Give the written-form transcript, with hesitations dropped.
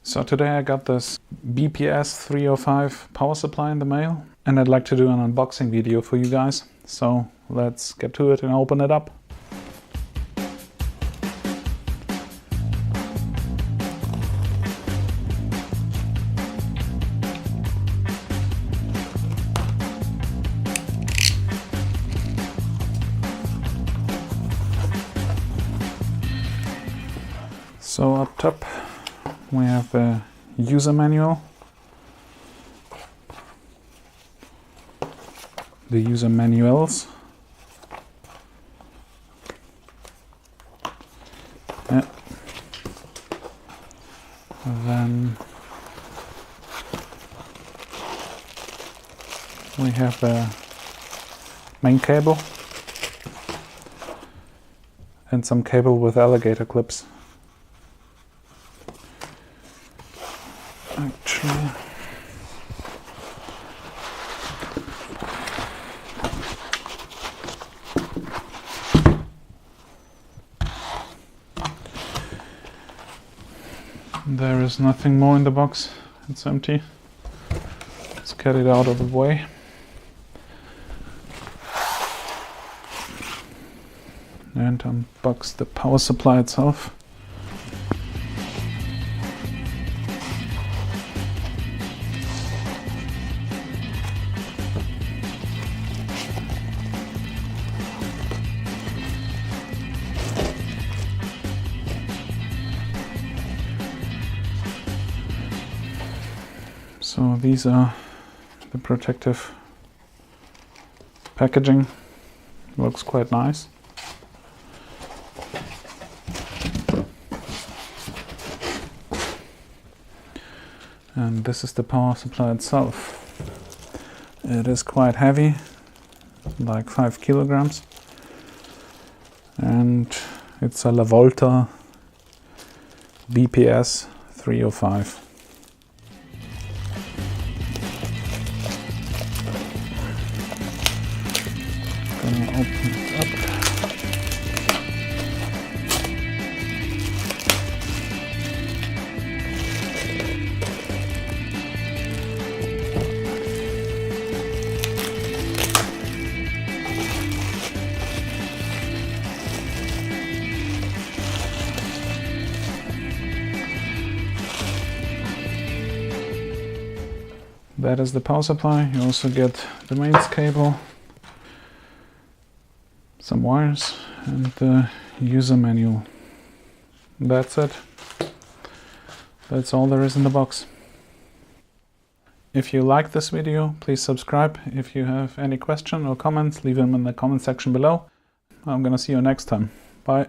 So today I got this BPS-305 power supply in the mail, and I'd like to do an unboxing video for you guys. So let's get to it and open it up. So up top we have a user manual, the user manuals, yeah. Then we have a main cable and some cable with alligator clips. Actually, there is nothing more in the box. It's empty. Let's get it out of the way. And unbox the power supply itself. So these are the protective packaging. Looks quite nice. And this is the power supply itself. It is quite heavy, like 5 kilograms. And it's a Lavolta BPS-305. Gonna open it up. That is the power supply. You also get the mains cable, some wires, and the user manual. That's it. That's all there is in the box. If you like this video, please subscribe. If you have any question or comments, leave them in the comment section below. I'm gonna see you next time. Bye.